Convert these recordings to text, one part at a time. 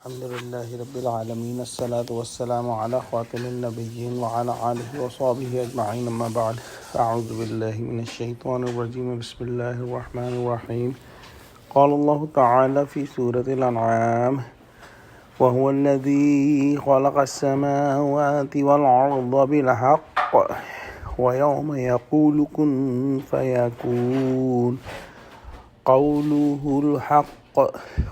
Alhamdulillahi Rabbil Alameen. As-salatu was-salamu ala khatamin nabiyyin wa ala alihi wa sahbihi ajma'in, amma ba'd. A'udhu billahi minash shaitanir rajim. Bismillahir rahmanir rahim. Qala Allahu ta'ala fi Surah Al-Anaam, wa huwa alladhi khalaqa as-samawati wal-arda bil-haqq wa yawma yaqulu kun fayakun qawluhu al-haqq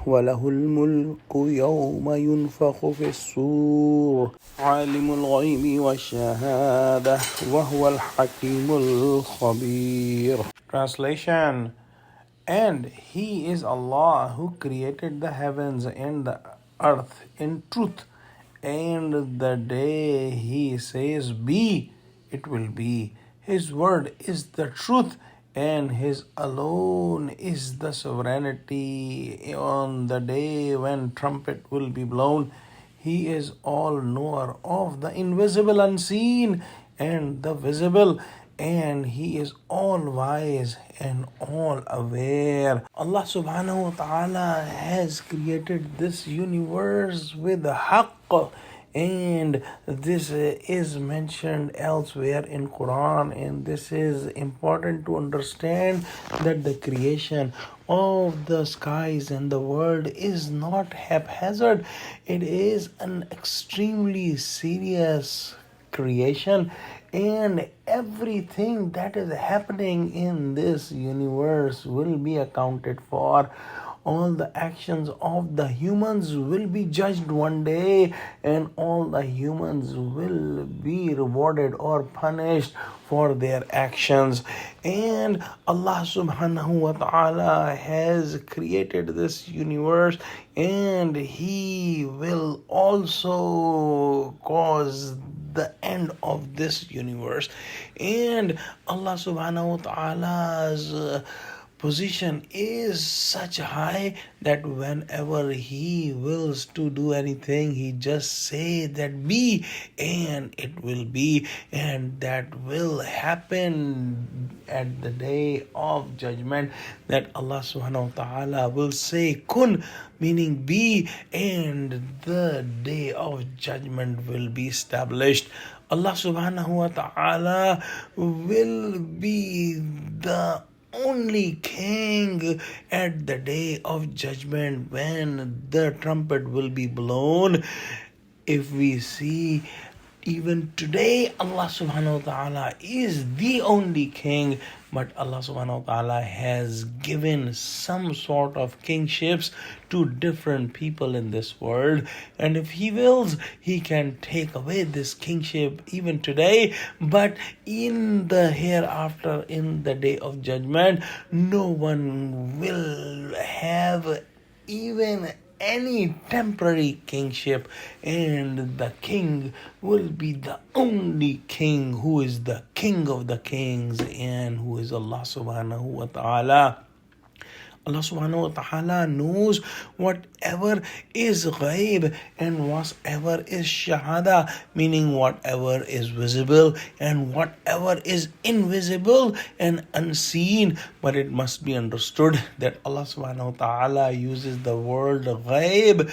وله الملك يوم ينفخ في الصور عالم الغيب والشهادة وهو الحكيم الخبير. Translation: And He is Allah who created the heavens and the earth in truth, and the day He says be, it will be. His word is the truth, and His alone is the sovereignty. On the day when trumpet will be blown, He is all knower of the invisible, unseen, and the visible, and He is all wise and all aware. Allah subhanahu wa ta'ala has created this universe with haqq, and this is mentioned elsewhere in Quran, and this is important to understand that the creation of the skies and the world is not haphazard. It is an extremely serious creation, and everything that is happening in this universe will be accounted for. All the actions of the humans will be judged one day, and all the humans will be rewarded or punished for their actions. And Allah subhanahu wa ta'ala has created this universe, and He will also cause the end of this universe. And Allah subhanahu wa ta'ala's position is such high that whenever He wills to do anything, He just say that be, and it will be, and that will happen at the day of judgment, that Allah subhanahu wa ta'ala will say kun, meaning be, and the day of judgment will be established. Allah subhanahu wa ta'ala will be the only king at the day of judgment when the trumpet will be blown. If we see, even today Allah subhanahu wa ta'ala is the only king, but Allah subhanahu wa ta'ala has given some sort of kingships to different people in this world, and if He wills, He can take away this kingship even today. But in the hereafter, in the day of judgment, no one will have even any temporary kingship, and the king will be the only king, who is the king of the kings, and who is Allah subhanahu wa ta'ala. Allah subhanahu wa ta'ala knows whatever is ghaib and whatever is shahada, meaning whatever is visible and whatever is invisible and unseen. But it must be understood that Allah subhanahu wa ta'ala uses the word ghaib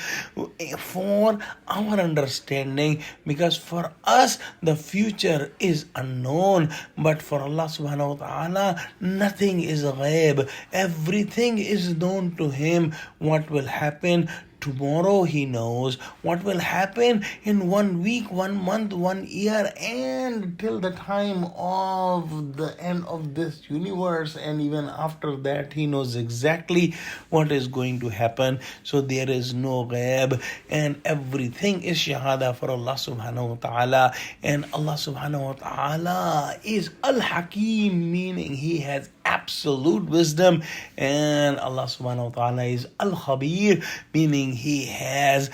for our understanding, because for us the future is unknown, but for Allah subhanahu wa ta'ala nothing is ghaib. Everything is known to Him. What will happen tomorrow, He knows. What will happen in 1 week, 1 month, 1 year, and till the time of the end of this universe, and even after that, He knows exactly what is going to happen. So there is no ghaib, and everything is shahada for Allah subhanahu wa ta'ala. And Allah subhanahu wa ta'ala is Al-Hakim, meaning He has absolute wisdom, and Allah subhanahu wa ta'ala is Al-Khabir, meaning He has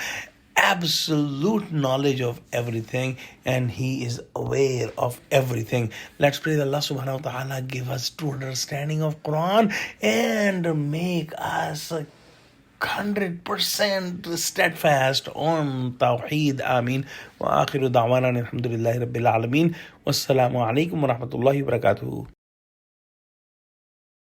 absolute knowledge of everything, and He is aware of everything. Let's pray that Allah subhanahu wa ta'ala give us true understanding of Quran and make us 100% steadfast on Tawheed. Ameen. Wa akhiru da'wana alhamdulillahi Rabbil Alameen. Wassalamu alaikum wa rahmatullahi wa barakatuhu.